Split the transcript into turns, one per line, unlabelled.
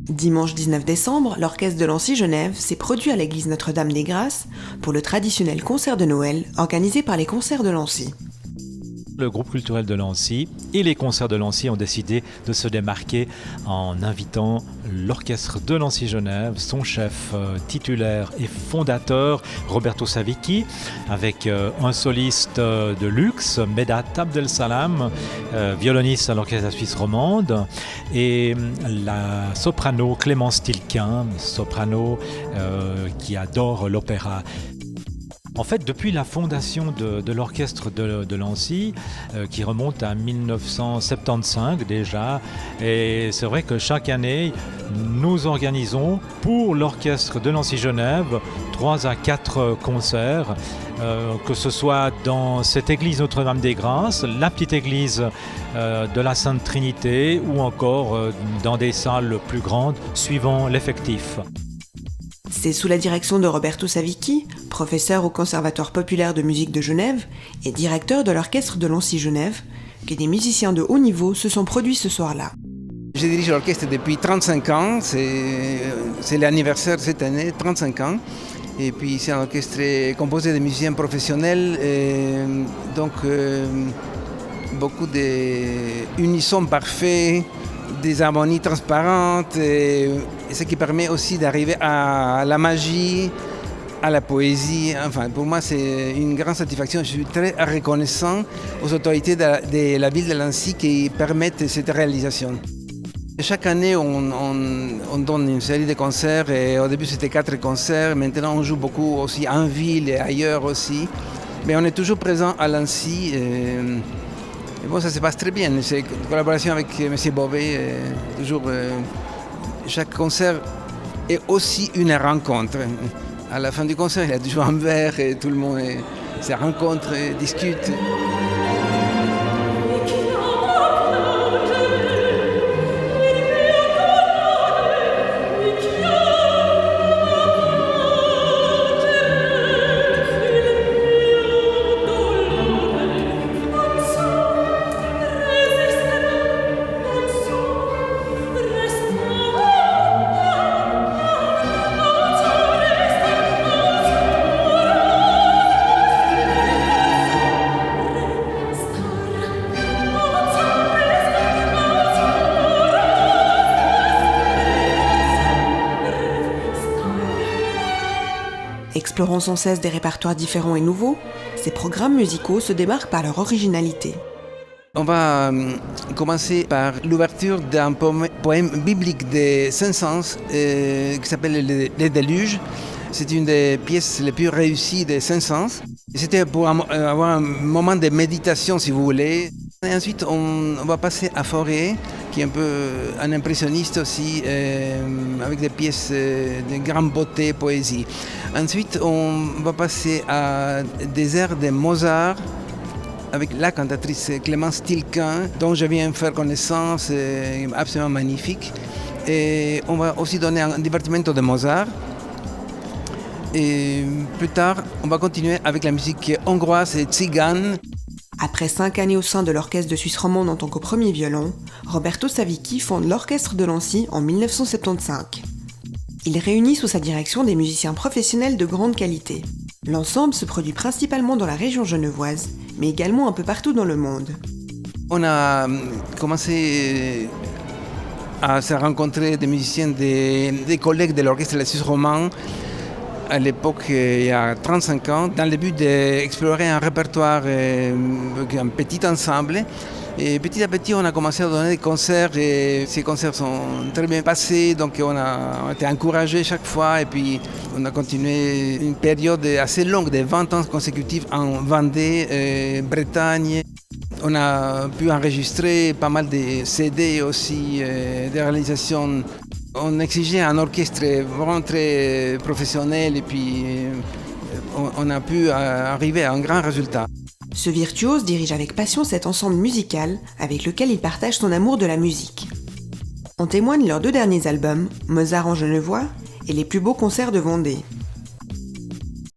Dimanche 19 décembre, l'Orchestre de Lancy-Genève s'est produit à l'église Notre-Dame-des-Grâces pour le traditionnel concert de Noël organisé par les Concerts de Lancy.
Le groupe culturel de Lancy et les concerts de Lancy ont décidé de se démarquer en invitant l'orchestre de Lancy-Genève, son chef titulaire et fondateur Roberto Savicchi, avec un soliste de luxe, Medhat Abdel-Salam, violoniste à l'orchestre suisse romande, et la soprano Clémence Tilquin, soprano qui adore l'opéra. En fait, depuis la fondation de l'orchestre de Lancy, qui remonte à 1975 déjà, et c'est vrai que chaque année, nous organisons pour l'orchestre de Lancy-Genève 3 à 4 concerts, que ce soit dans cette église Notre-Dame-des-Grâces, la petite église de la Sainte Trinité, ou encore dans des salles plus grandes, suivant l'effectif.
C'est sous la direction de Roberto Savicchi, professeur au Conservatoire populaire de musique de Genève et directeur de l'orchestre de Lancy-Genève, que des musiciens de haut niveau se sont produits ce soir-là.
Je dirige l'orchestre depuis 35 ans, c'est l'anniversaire cette année, 35 ans. Et puis c'est un orchestre composé de musiciens professionnels, donc beaucoup d'unisson parfait, des harmonies transparentes, et ce qui permet aussi d'arriver à la magie, à la poésie. Enfin, pour moi, c'est une grande satisfaction. Je suis très reconnaissant aux autorités de la ville de Lancy qui permettent cette réalisation. Chaque année, on donne une série de concerts. Et au début, c'était 4 concerts. Maintenant, on joue beaucoup aussi en ville et ailleurs aussi. Mais on est toujours présent à Lancy. Et bon, ça se passe très bien. C'est une collaboration avec M. Beauvais. Toujours, chaque concert est aussi une rencontre. À la fin du concert, il y a toujours un verre et tout le monde se rencontre et discute.
Explorant sans cesse des répertoires différents et nouveaux, ces programmes musicaux se démarquent par leur originalité.
On va commencer par l'ouverture d'un poème biblique de Saint-Saëns qui s'appelle Les Déluges. C'est une des pièces les plus réussies de Saint-Saëns. C'était pour avoir un moment de méditation, si vous voulez. Et ensuite, on va passer à Fauré, qui est un peu un impressionniste aussi, avec des pièces de grande beauté, poésie. Ensuite, on va passer à des airs de Mozart, avec la cantatrice Clémence Tilquin, dont je viens faire connaissance, absolument magnifique. Et on va aussi donner un divertimento de Mozart. Et plus tard, on va continuer avec la musique hongroise et tzigane.
Après 5 années au sein de l'Orchestre de Suisse romande en tant que premier violon, Roberto Savicchi fonde l'Orchestre de Lancy en 1975. Il réunit sous sa direction des musiciens professionnels de grande qualité. L'ensemble se produit principalement dans la région genevoise, mais également un peu partout dans le monde.
On a commencé à se rencontrer des musiciens, des collègues de l'Orchestre de la Suisse romande, à l'époque, il y a 35 ans, dans le but d'explorer un répertoire, un petit ensemble. Et petit à petit, on a commencé à donner des concerts et ces concerts sont très bien passés, donc on a été encouragés chaque fois et puis on a continué une période assez longue, de 20 ans consécutifs en Vendée, Bretagne. On a pu enregistrer pas mal de CD aussi, des réalisations. On exigeait un orchestre vraiment très professionnel et puis on a pu arriver à un grand résultat.
Ce virtuose dirige avec passion cet ensemble musical avec lequel il partage son amour de la musique. En témoignent leurs 2 derniers albums, Mozart en genevois et Les plus beaux concerts de Vendée.